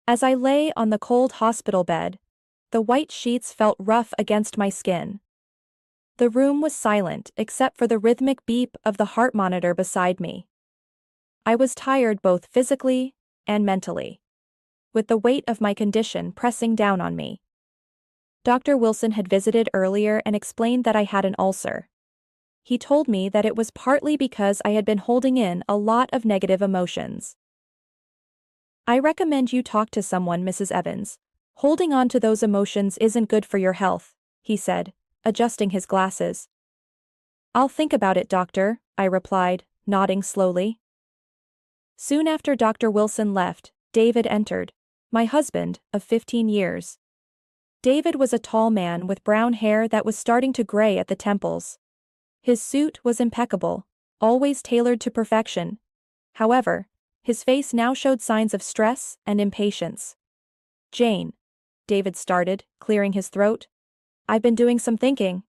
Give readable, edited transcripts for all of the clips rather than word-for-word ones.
As I lay on the cold hospital bed, the white sheets felt rough against my skin. The room was silent except for the rhythmic beep of the heart monitor beside me. I was tired both physically and mentally, with the weight of my condition pressing down on me. Dr. Wilson had visited earlier and explained that I had an ulcer. He told me that it was partly because I had been holding in a lot of negative emotions. "I recommend you talk to someone, Mrs. Evans. Holding on to those emotions isn't good for your health," he said, adjusting his glasses. "I'll think about it, doctor," I replied, nodding slowly. Soon after Dr. Wilson left, David entered, my husband of 15 years. David was a tall man with brown hair that was starting to gray at the temples. His suit was impeccable, always tailored to perfection. However, his face now showed signs of stress and impatience. "Jane," David started, clearing his throat, "I've been doing some thinking."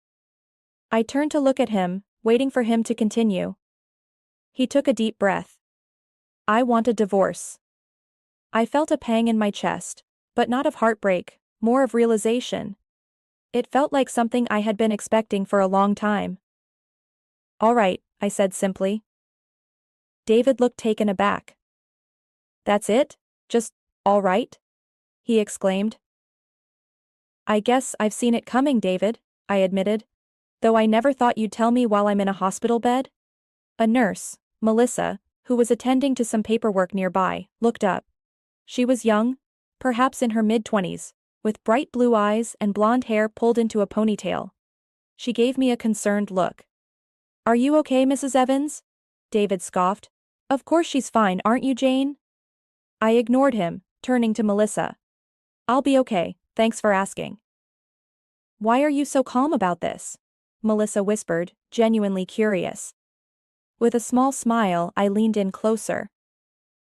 I turned to look at him, waiting for him to continue. He took a deep breath. "I want a divorce." I felt a pang in my chest, but not of heartbreak, more of realization. It felt like something I had been expecting for a long time. "All right," I said simply. David looked taken aback. "That's it? Just, all right?" he exclaimed. "I guess I've seen it coming, David," I admitted. "Though I never thought you'd tell me while I'm in a hospital bed." A nurse, Melissa, who was attending to some paperwork nearby, looked up. She was young, perhaps in her mid-20s, with bright blue eyes and blonde hair pulled into a ponytail. She gave me a concerned look. "Are you okay, Mrs. Evans?" David scoffed. "Of course she's fine, aren't you, Jane?" I ignored him, turning to Melissa. "I'll be okay, thanks for asking." "Why are you so calm about this?" Melissa whispered, genuinely curious. With a small smile, I leaned in closer.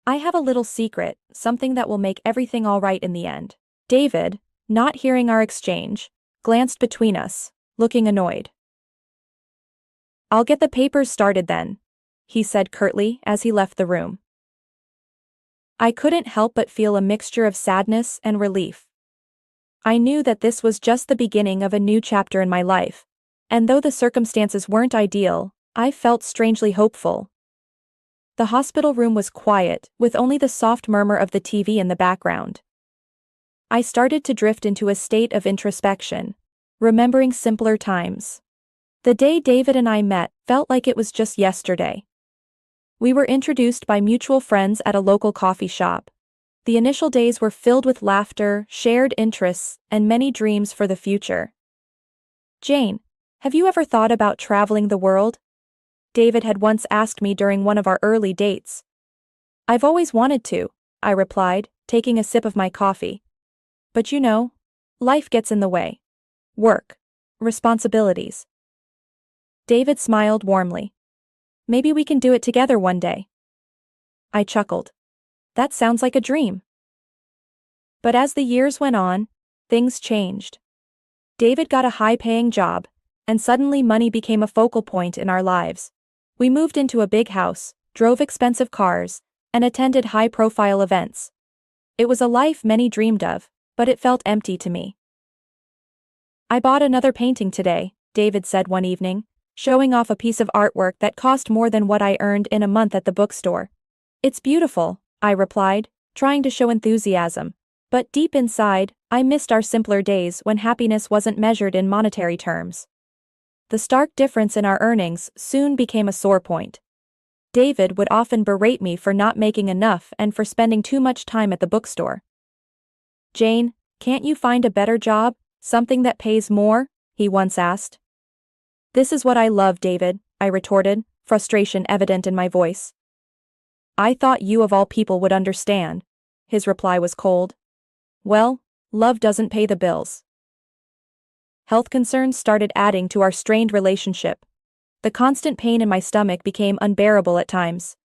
"I have a little secret, something that will make everything all right in the end." David, not hearing our exchange, glanced between us, looking annoyed. "I'll get the papers started then," he said curtly as he left the room. I couldn't help but feel a mixture of sadness and relief. I knew that this was just the beginning of a new chapter in my life, and though the circumstances weren't ideal, I felt strangely hopeful. The hospital room was quiet, with only the soft murmur of the TV in the background. I started to drift into a state of introspection, remembering simpler times. The day David and I met felt like it was just yesterday. We were introduced by mutual friends at a local coffee shop. The initial days were filled with laughter, shared interests, and many dreams for the future. "Jane, have you ever thought about traveling the world?" David had once asked me during one of our early dates. "I've always wanted to," I replied, taking a sip of my coffee. "But you know, life gets in the way. Work. Responsibilities." David smiled warmly. "Maybe we can do it together one day." I chuckled. That sounds like a dream. But as the years went on, things changed. David got a high-paying job, and suddenly money became a focal point in our lives. We moved into a big house, drove expensive cars, and attended high-profile events. It was a life many dreamed of, but it felt empty to me. "I bought another painting today," David said one evening, showing off a piece of artwork that cost more than what I earned in a month at the bookstore. "It's beautiful," I replied, trying to show enthusiasm, but deep inside, I missed our simpler days when happiness wasn't measured in monetary terms. The stark difference in our earnings soon became a sore point. David would often berate me for not making enough and for spending too much time at the bookstore. "Jane, can't you find a better job, something that pays more?" he once asked. "This is what I love, David," I retorted, frustration evident in my voice. "I thought you of all people would understand." His reply was cold. "Well, love doesn't pay the bills." Health concerns started adding to our strained relationship. The constant pain in my stomach became unbearable at times.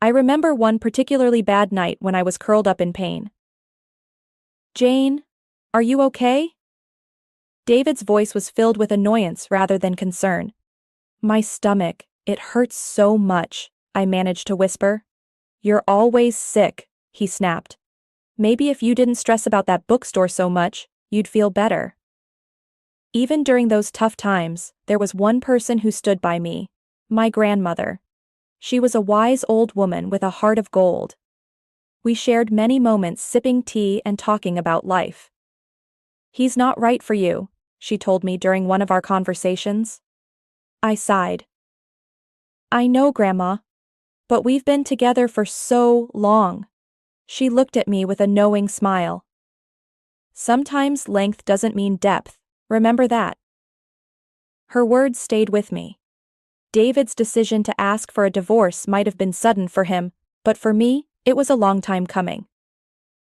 I remember one particularly bad night when I was curled up in pain. "Jane, are you okay?" David's voice was filled with annoyance rather than concern. "My stomach, it hurts so much," I managed to whisper. "You're always sick," he snapped. Maybe if you didn't stress about that bookstore so much, you'd feel better. Even during those tough times, there was one person who stood by me. My grandmother. She was a wise old woman with a heart of gold. We shared many moments sipping tea and talking about life. "He's not right for you," she told me during one of our conversations. I sighed. "I know, Grandma. But we've been together for so long." She looked at me with a knowing smile. "Sometimes length doesn't mean depth, remember that." Her words stayed with me. David's decision to ask for a divorce might have been sudden for him, but for me, it was a long time coming.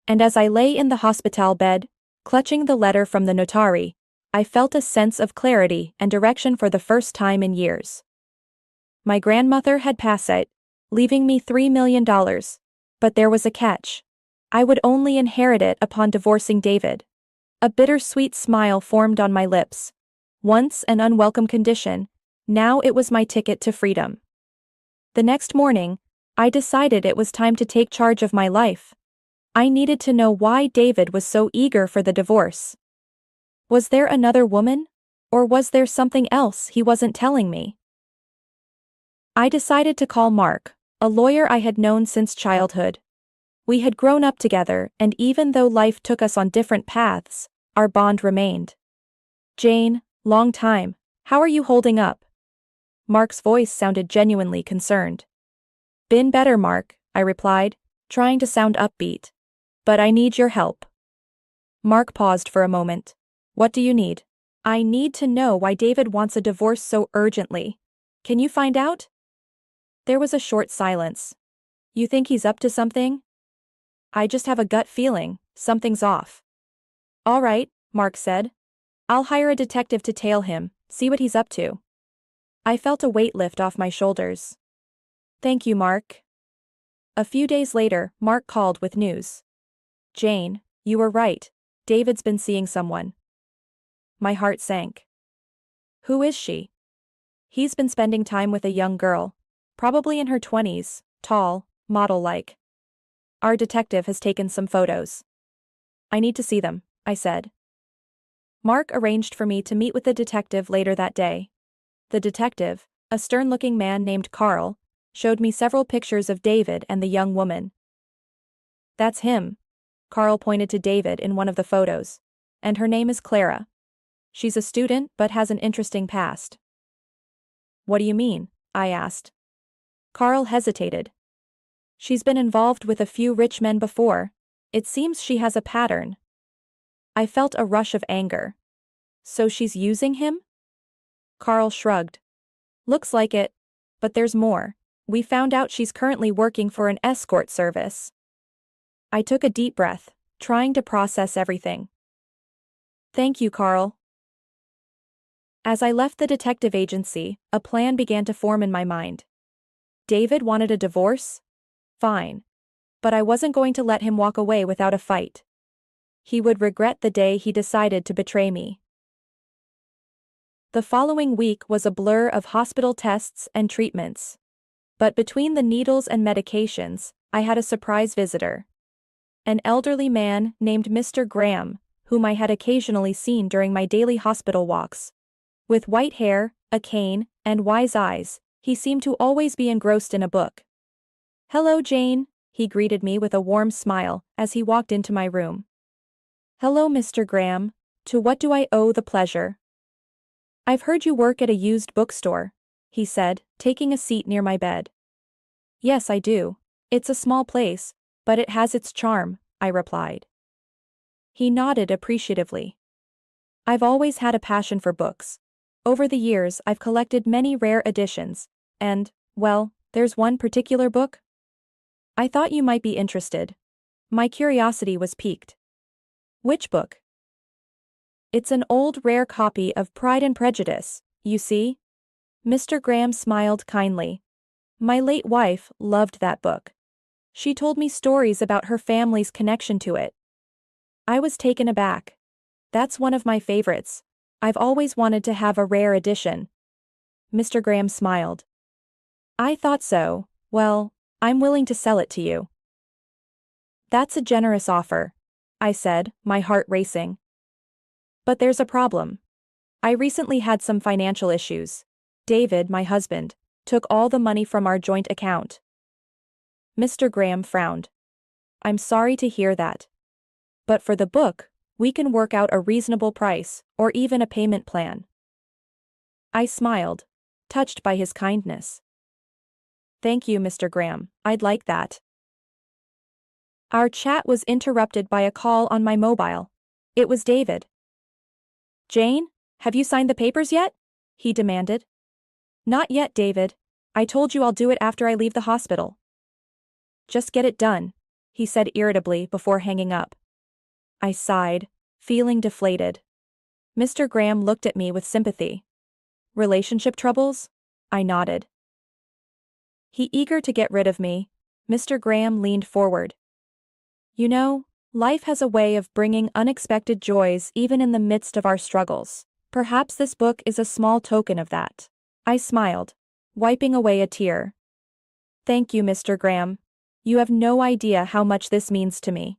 And as I lay in the hospital bed, clutching the letter from the notary, I felt a sense of clarity and direction for the first time in years. My grandmother had passed, leaving me $3 million. But there was a catch. I would only inherit it upon divorcing David. A bittersweet smile formed on my lips. Once an unwelcome condition, now it was my ticket to freedom. The next morning, I decided it was time to take charge of my life. I needed to know why David was so eager for the divorce. Was there another woman? Or was there something else he wasn't telling me? I decided to call Mark, a lawyer I had known since childhood. We had grown up together, and even though life took us on different paths, our bond remained. "Jane, long time, how are you holding up?" Mark's voice sounded genuinely concerned. "Been better, Mark," I replied, trying to sound upbeat. "But I need your help." Mark paused for a moment. "What do you need?" "I need to know why David wants a divorce so urgently. Can you find out?" There was a short silence. "You think he's up to something?" "I just have a gut feeling, something's off." "All right," Mark said. "I'll hire a detective to tail him, see what he's up to." I felt a weight lift off my shoulders. "Thank you, Mark." A few days later, Mark called with news. "Jane, you were right. David's been seeing someone." My heart sank. "Who is she?" "He's been spending time with a young girl. Probably in her 20s, tall, model-like. Our detective has taken some photos." "I need to see them," I said. Mark arranged for me to meet with the detective later that day. The detective, a stern-looking man named Carl, showed me several pictures of David and the young woman. "That's him." Carl pointed to David in one of the photos. "And her name is Clara. She's a student but has an interesting past." "What do you mean?" I asked. Carl hesitated. "She's been involved with a few rich men before. It seems she has a pattern." I felt a rush of anger. "So she's using him?" Carl shrugged. "Looks like it. But there's more. We found out she's currently working for an escort service." I took a deep breath, trying to process everything. "Thank you, Carl." As I left the detective agency, a plan began to form in my mind. David wanted a divorce? Fine. But I wasn't going to let him walk away without a fight. He would regret the day he decided to betray me. The following week was a blur of hospital tests and treatments. But between the needles and medications, I had a surprise visitor. An elderly man named Mr. Graham, whom I had occasionally seen during my daily hospital walks. With white hair, a cane, and wise eyes, he seemed to always be engrossed in a book. "Hello, Jane," he greeted me with a warm smile as he walked into my room. "Hello, Mr. Graham. To what do I owe the pleasure?" "I've heard you work at a used bookstore," he said, taking a seat near my bed. "Yes, I do. It's a small place, but it has its charm," I replied. He nodded appreciatively. "I've always had a passion for books. Over the years I've collected many rare editions, and, well, there's one particular book I thought you might be interested." My curiosity was piqued. "Which book?" "It's an old rare copy of Pride and Prejudice, you see." Mr. Graham smiled kindly. "My late wife loved that book. She told me stories about her family's connection to it." I was taken aback. "That's one of my favorites. I've always wanted to have a rare edition." Mr. Graham smiled. "I thought so. Well, I'm willing to sell it to you." That's a generous offer, I said, my heart racing. But there's a problem. I recently had some financial issues. David, my husband, took all the money from our joint account. Mr. Graham frowned. I'm sorry to hear that. But for the book, we can work out a reasonable price, or even a payment plan. I smiled, touched by his kindness. Thank you, Mr. Graham, I'd like that. Our chat was interrupted by a call on my mobile. It was David. Jane, have you signed the papers yet? He demanded. Not yet, David. I told you I'll do it after I leave the hospital. Just get it done, he said irritably before hanging up. I sighed, feeling deflated. Mr. Graham looked at me with sympathy. Relationship troubles? I nodded. He eager to get rid of me, Mr. Graham leaned forward. You know, life has a way of bringing unexpected joys even in the midst of our struggles. Perhaps this book is a small token of that. I smiled, wiping away a tear. Thank you, Mr. Graham. You have no idea how much this means to me.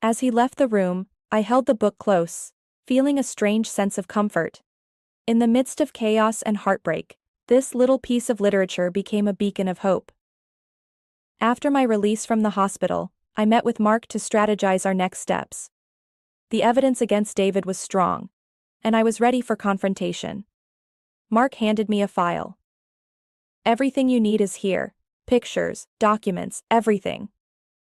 As he left the room, I held the book close, feeling a strange sense of comfort. In the midst of chaos and heartbreak, this little piece of literature became a beacon of hope. After my release from the hospital, I met with Mark to strategize our next steps. The evidence against David was strong, and I was ready for confrontation. Mark handed me a file. Everything you need is here. Pictures, documents, everything.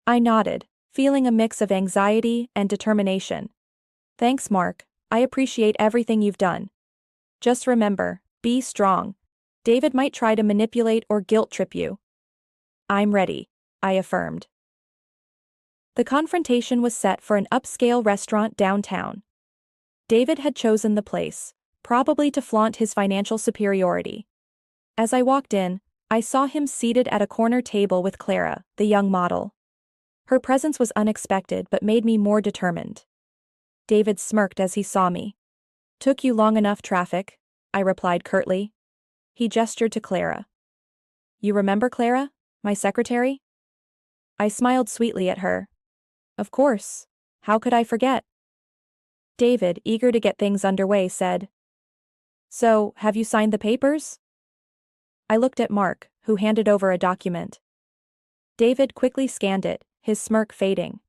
I nodded, feeling a mix of anxiety and determination. Thanks, Mark. I appreciate everything you've done. Just remember, be strong. David might try to manipulate or guilt trip you. I'm ready, I affirmed. The confrontation was set for an upscale restaurant downtown. David had chosen the place, probably to flaunt his financial superiority. As I walked in, I saw him seated at a corner table with Clara, the young model. Her presence was unexpected but made me more determined. David smirked as he saw me. Took you long enough, traffic, I replied curtly. He gestured to Clara. You remember Clara, my secretary? I smiled sweetly at her. Of course. How could I forget? David, eager to get things underway, said. So, have you signed the papers? I looked at Mark, who handed over a document. David quickly scanned it, his smirk fading.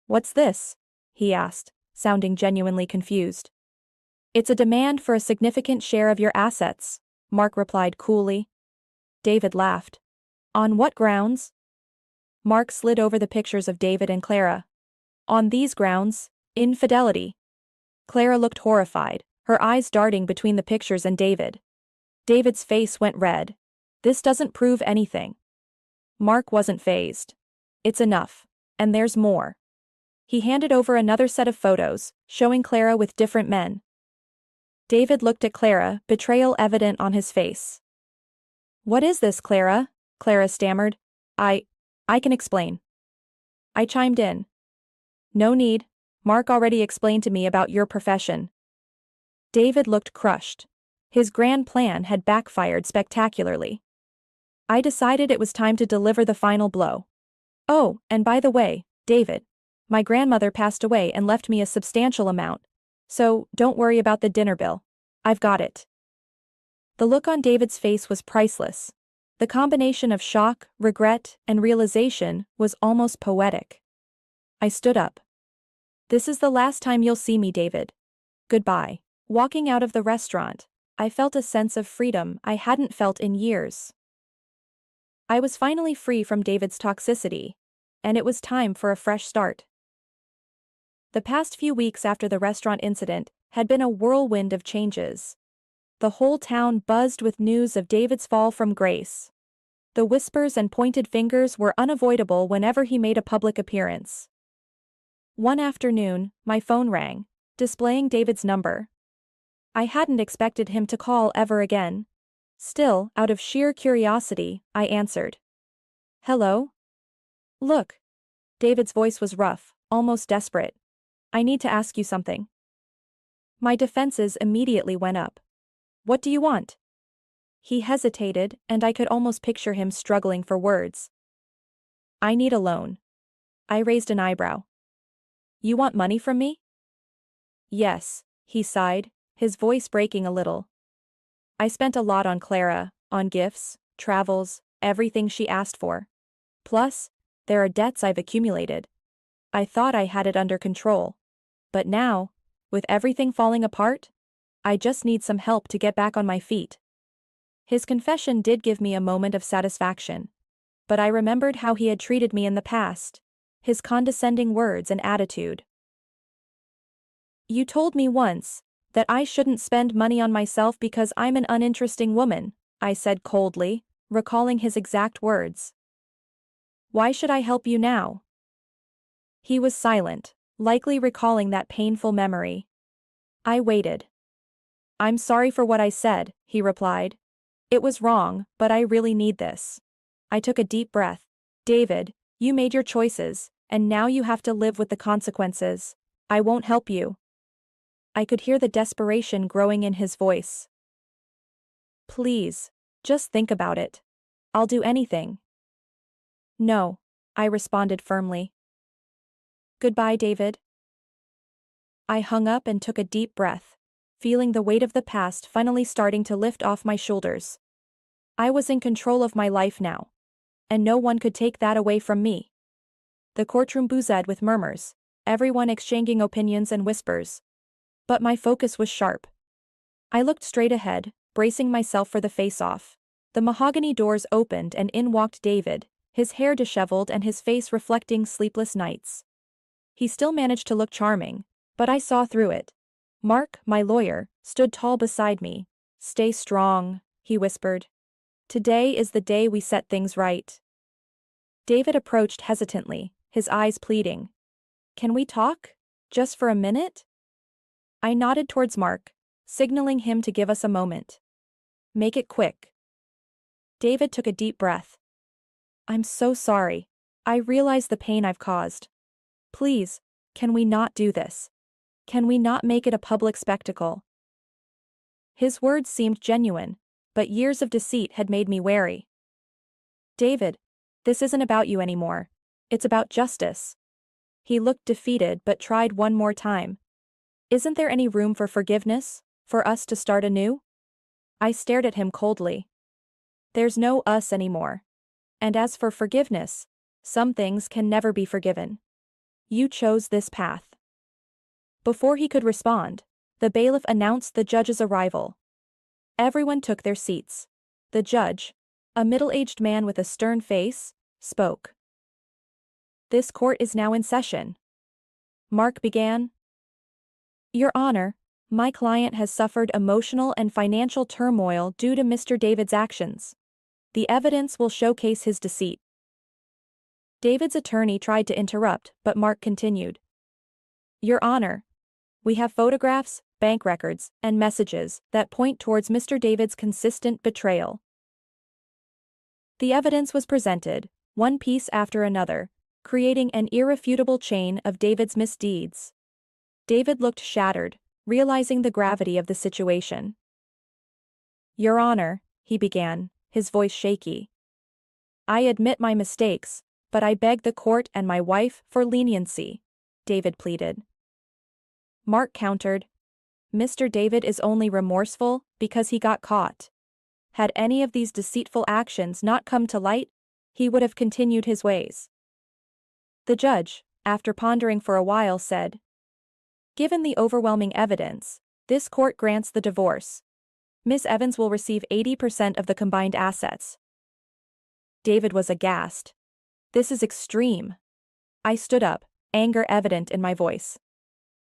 What's this? He asked, sounding genuinely confused. It's a demand for a significant share of your assets, Mark replied coolly. David laughed. On what grounds? Mark slid over the pictures of David and Clara. On these grounds, infidelity. Clara looked horrified, her eyes darting between the pictures and David. David's face went red. This doesn't prove anything. Mark wasn't fazed. It's enough. And there's more. He handed over another set of photos, showing Clara with different men. David looked at Clara, betrayal evident on his face. What is this, Clara? Clara stammered. I can explain. I chimed in. No need. Mark already explained to me about your profession. David looked crushed. His grand plan had backfired spectacularly. I decided it was time to deliver the final blow. Oh, and by the way, David, my grandmother passed away and left me a substantial amount, so don't worry about the dinner bill. I've got it. The look on David's face was priceless. The combination of shock, regret, and realization was almost poetic. I stood up. This is the last time you'll see me, David. Goodbye. Walking out of the restaurant, I felt a sense of freedom I hadn't felt in years. I was finally free from David's toxicity, and it was time for a fresh start. The past few weeks after the restaurant incident had been a whirlwind of changes. The whole town buzzed with news of David's fall from grace. The whispers and pointed fingers were unavoidable whenever he made a public appearance. One afternoon, my phone rang, displaying David's number. I hadn't expected him to call ever again. Still, out of sheer curiosity, I answered. Hello? Look. David's voice was rough, almost desperate. I need to ask you something. My defenses immediately went up. What do you want? He hesitated, and I could almost picture him struggling for words. I need a loan. I raised an eyebrow. You want money from me? Yes, he sighed, his voice breaking a little. I spent a lot on Clara, on gifts, travels, everything she asked for. Plus, there are debts I've accumulated. I thought I had it under control. But now, with everything falling apart, I just need some help to get back on my feet. His confession did give me a moment of satisfaction. But I remembered how he had treated me in the past, his condescending words and attitude. You told me once that I shouldn't spend money on myself because I'm an uninteresting woman, I said coldly, recalling his exact words. Why should I help you now? He was silent, likely recalling that painful memory. I waited. I'm sorry for what I said, he replied. It was wrong, but I really need this. I took a deep breath. David, you made your choices, and now you have to live with the consequences. I won't help you. I could hear the desperation growing in his voice. Please, just think about it. I'll do anything. No, I responded firmly. Goodbye, David. I hung up and took a deep breath, feeling the weight of the past finally starting to lift off my shoulders. I was in control of my life now, and no one could take that away from me. The courtroom buzzed with murmurs, everyone exchanging opinions and whispers. But my focus was sharp. I looked straight ahead, bracing myself for the face-off. The mahogany doors opened and in walked David, his hair disheveled and his face reflecting sleepless nights. He still managed to look charming, but I saw through it. Mark, my lawyer, stood tall beside me. Stay strong, he whispered. Today is the day we set things right. David approached hesitantly, his eyes pleading. Can we talk? Just for a minute? I nodded towards Mark, signaling him to give us a moment. Make it quick. David took a deep breath. I'm so sorry. I realize the pain I've caused. Please, can we not do this? Can we not make it a public spectacle? His words seemed genuine, but years of deceit had made me wary. David, this isn't about you anymore. It's about justice. He looked defeated but tried one more time. Isn't there any room for forgiveness, for us to start anew? I stared at him coldly. There's no us anymore. And as for forgiveness, some things can never be forgiven. You chose this path. Before he could respond, the bailiff announced the judge's arrival. Everyone took their seats. The judge, a middle-aged man with a stern face, spoke. This court is now in session. Mark began. Your Honor, my client has suffered emotional and financial turmoil due to Mr. David's actions. The evidence will showcase his deceit. David's attorney tried to interrupt, but Mark continued. Your Honor, we have photographs, bank records, and messages that point towards Mr. David's consistent betrayal. The evidence was presented, one piece after another, creating an irrefutable chain of David's misdeeds. David looked shattered, realizing the gravity of the situation. Your Honor, he began, his voice shaky. I admit my mistakes, but I beg the court and my wife for leniency, David pleaded. Mark countered. Mr. David is only remorseful because he got caught. Had any of these deceitful actions not come to light, he would have continued his ways. The judge, after pondering for a while, said, Given the overwhelming evidence, this court grants the divorce. Miss Evans will receive 80% of the combined assets. David was aghast. This is extreme. I stood up, anger evident in my voice.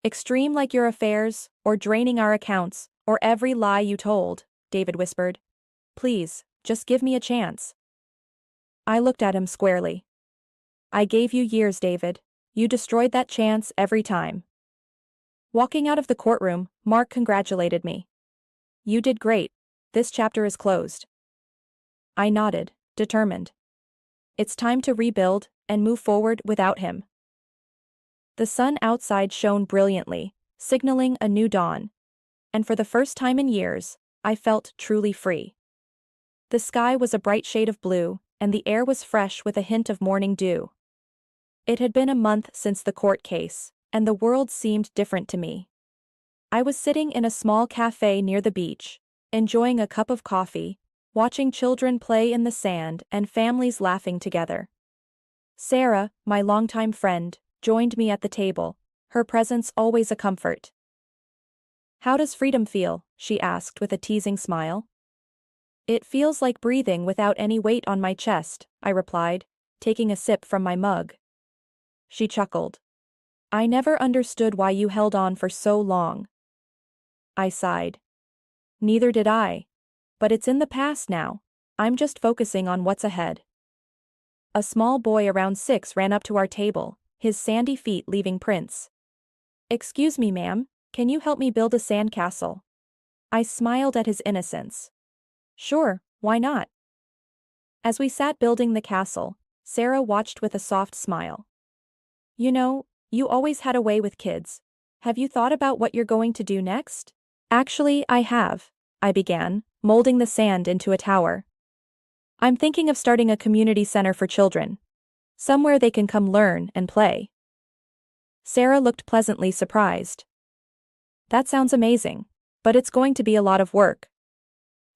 Extreme like your affairs, or draining our accounts, or every lie you told, David whispered. Please, just give me a chance. I looked at him squarely. I gave you years, David. You destroyed that chance every time. Walking out of the courtroom, Mark congratulated me. You did great. This chapter is closed. I nodded, determined. It's time to rebuild and move forward without him. The sun outside shone brilliantly, signaling a new dawn. And for the first time in years, I felt truly free. The sky was a bright shade of blue, and the air was fresh with a hint of morning dew. It had been a month since the court case, and the world seemed different to me. I was sitting in a small cafe near the beach, enjoying a cup of coffee, watching children play in the sand and families laughing together. Sarah, my longtime friend, joined me at the table, her presence always a comfort. "How does freedom feel?" she asked with a teasing smile. "It feels like breathing without any weight on my chest," I replied, taking a sip from my mug. She chuckled. "I never understood why you held on for so long." I sighed. "Neither did I. But it's in the past now. I'm just focusing on what's ahead." A small boy around 6 ran up to our table, his sandy feet leaving prints. "Excuse me, ma'am, can you help me build a sandcastle?" I smiled at his innocence. "Sure, why not?" As we sat building the castle, Sarah watched with a soft smile. "You know, you always had a way with kids. Have you thought about what you're going to do next?" "Actually, I have," I began, molding the sand into a tower. "I'm thinking of starting a community center for children. Somewhere they can come learn and play." Sarah looked pleasantly surprised. "That sounds amazing, but it's going to be a lot of work."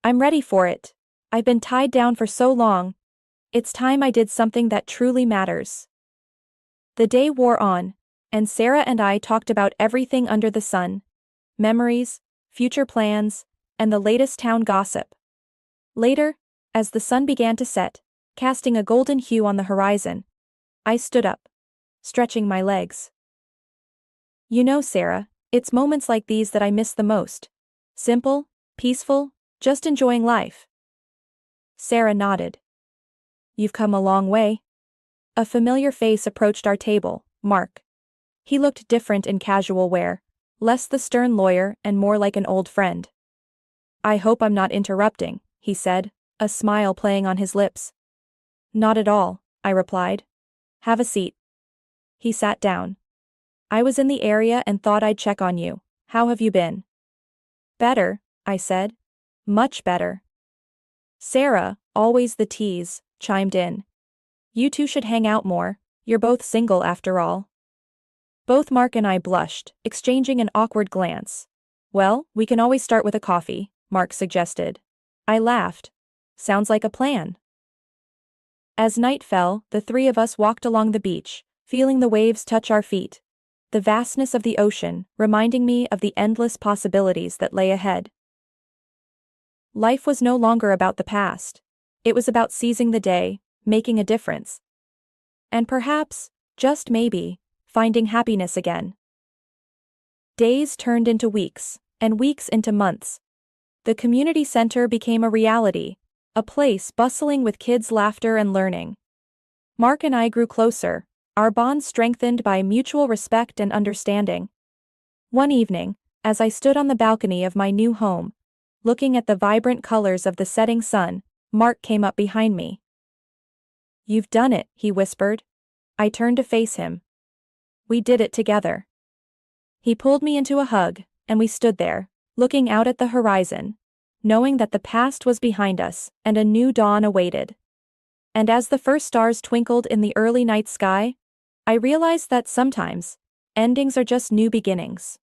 "I'm ready for it. I've been tied down for so long. It's time I did something that truly matters." The day wore on, and Sarah and I talked about everything under the sun: memories, future plans, and the latest town gossip. Later, as the sun began to set, casting a golden hue on the horizon, I stood up, stretching my legs. "You know, Sarah, it's moments like these that I miss the most. Simple, peaceful, just enjoying life." Sarah nodded. "You've come a long way." A familiar face approached our table, Mark. He looked different in casual wear, less the stern lawyer and more like an old friend. "I hope I'm not interrupting," he said, a smile playing on his lips. "Not at all," I replied. "Have a seat." He sat down. "I was in the area and thought I'd check on you. How have you been?" "Better," I said. "Much better." Sarah, always the tease, chimed in. "You two should hang out more, you're both single after all." Both Mark and I blushed, exchanging an awkward glance. "Well, we can always start with a coffee," Mark suggested. I laughed. "Sounds like a plan." As night fell, the three of us walked along the beach, feeling the waves touch our feet. The vastness of the ocean, reminding me of the endless possibilities that lay ahead. Life was no longer about the past. It was about seizing the day, making a difference. And perhaps, just maybe, finding happiness again. Days turned into weeks, and weeks into months. The community center became a reality, a place bustling with kids' laughter and learning. Mark and I grew closer, our bond strengthened by mutual respect and understanding. One evening, as I stood on the balcony of my new home, looking at the vibrant colors of the setting sun, Mark came up behind me. "You've done it," he whispered. I turned to face him. "We did it together." He pulled me into a hug, and we stood there, looking out at the horizon, knowing that the past was behind us and a new dawn awaited. And as the first stars twinkled in the early night sky, I realized that sometimes, endings are just new beginnings.